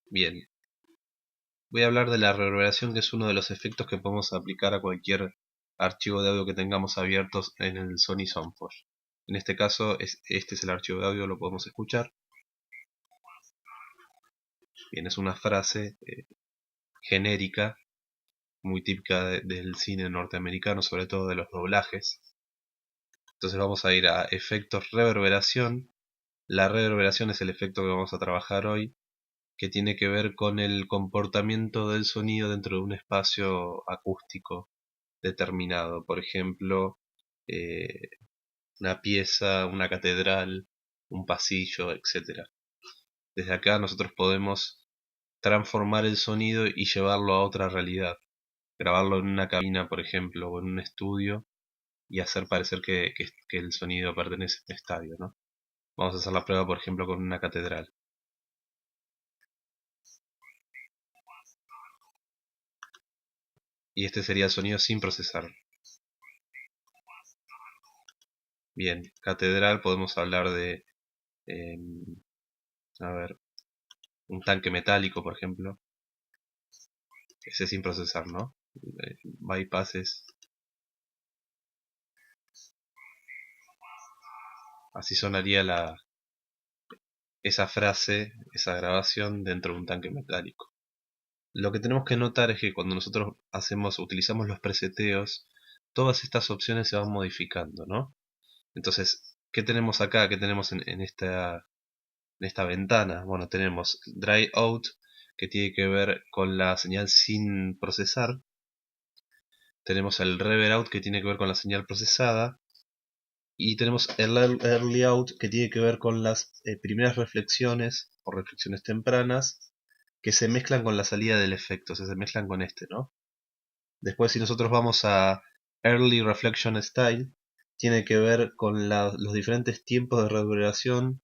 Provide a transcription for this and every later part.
Bien, voy a hablar de la reverberación, que es uno de los efectos que podemos aplicar a cualquier archivo de audio que tengamos abiertos en el Sony Soundforge. En este caso, este es el archivo de audio, lo podemos escuchar. Bien, es una frase genérica, muy típica del cine norteamericano, sobre todo de los doblajes. Entonces vamos a ir a efectos reverberación. La reverberación es el efecto que vamos a trabajar hoy, que tiene que ver con el comportamiento del sonido dentro de un espacio acústico determinado. Por ejemplo, eh, una pieza, una catedral, un pasillo, etcétera. Desde acá nosotros podemos transformar el sonido y llevarlo a otra realidad. Grabarlo en una cabina, por ejemplo, o en un estudio y hacer parecer que el sonido pertenece a un estadio, ¿no? Vamos a hacer la prueba, por ejemplo, con una catedral. Y este sería el sonido sin procesar. Bien, catedral, podemos hablar de, eh, a ver, un tanque metálico, por ejemplo. Ese sin procesar, ¿no? Bypasses. Así sonaría esa frase, esa grabación dentro de un tanque metálico. Lo que tenemos que notar es que cuando nosotros utilizamos los preseteos, todas estas opciones se van modificando, ¿no? Entonces, ¿qué tenemos acá? ¿Qué tenemos en esta ventana? Bueno, tenemos Dry Out, que tiene que ver con la señal sin procesar. Tenemos el Reverb Out, que tiene que ver con la señal procesada. Y tenemos el Early Out, que tiene que ver con las primeras reflexiones o reflexiones tempranas que se mezclan con la salida del efecto, o sea, se mezclan con este, ¿no? Después, si nosotros vamos a Early Reflection Style, tiene que ver con los diferentes tiempos de reverberación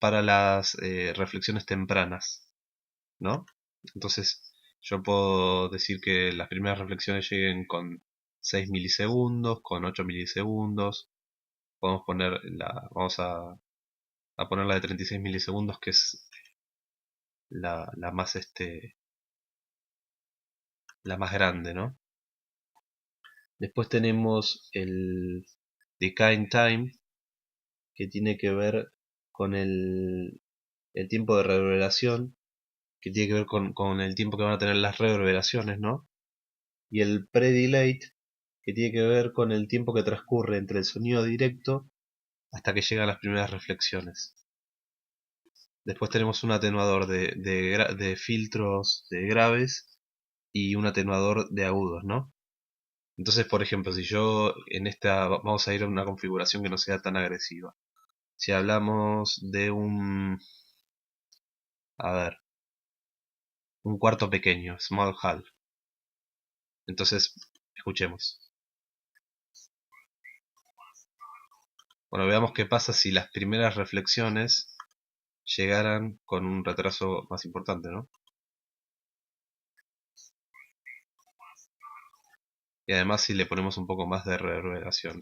para las reflexiones tempranas, ¿no? Entonces, yo puedo decir que las primeras reflexiones lleguen con 6 milisegundos, con 8 milisegundos. Vamos a poner la de 36 milisegundos, que es la más la más grande, ¿no? Después tenemos el Decaying Time, que tiene que ver con el tiempo de reverberación, que tiene que ver con el tiempo que van a tener las reverberaciones, ¿no? Y el Pre-Delay, que tiene que ver con el tiempo que transcurre entre el sonido directo hasta que llegan las primeras reflexiones. Después tenemos un atenuador de filtros de graves y un atenuador de agudos, ¿no? Entonces, por ejemplo, si yo en esta vamos a ir a una configuración que no sea tan agresiva. Si hablamos de a ver, un cuarto pequeño, small hall. Entonces, escuchemos. Bueno, veamos qué pasa si las primeras reflexiones llegaran con un retraso más importante, ¿no? Y además si le ponemos un poco más de reverberación.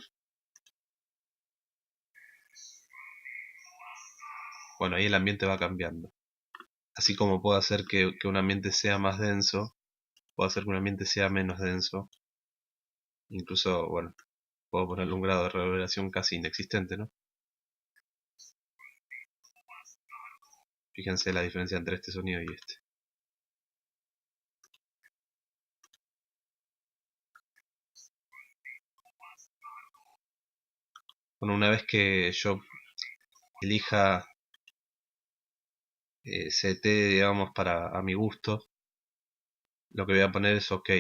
Bueno, ahí el ambiente va cambiando. Así como puedo hacer que un ambiente sea más denso, puedo hacer que un ambiente sea menos denso. Incluso, bueno, puedo ponerle un grado de reverberación casi inexistente, ¿no? Fíjense la diferencia entre este sonido y este. Bueno, una vez que yo elija CT, digamos, a mi gusto, lo que voy a poner es OK.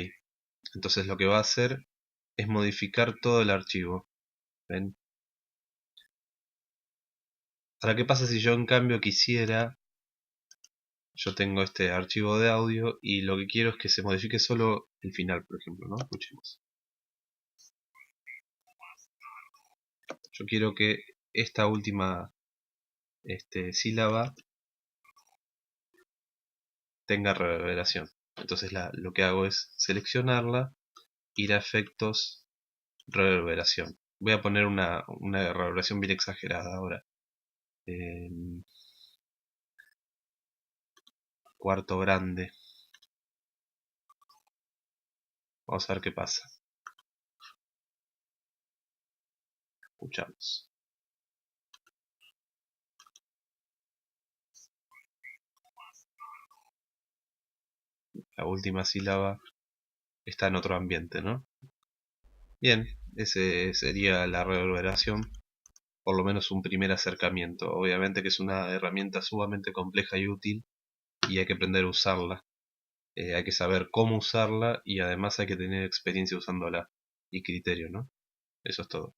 Entonces lo que va a hacer es modificar todo el archivo. ¿Ven? Ahora, ¿qué pasa si yo en cambio quisiera... Yo tengo este archivo de audio y lo que quiero es que se modifique solo el final, por ejemplo, ¿no? Escuchemos. Yo quiero que esta última sílaba tenga reverberación. Entonces lo que hago es seleccionarla, ir a efectos, reverberación. Voy a poner una reverberación bien exagerada ahora. cuarto grande. Vamos a ver qué pasa. Escuchamos. La última sílaba está en otro ambiente, ¿no? Bien, ese sería la reverberación, por lo menos un primer acercamiento. Obviamente que es una herramienta sumamente compleja y útil y hay que aprender a usarla. Hay que saber cómo usarla y además hay que tener experiencia usándola y criterio, ¿no? Eso es todo.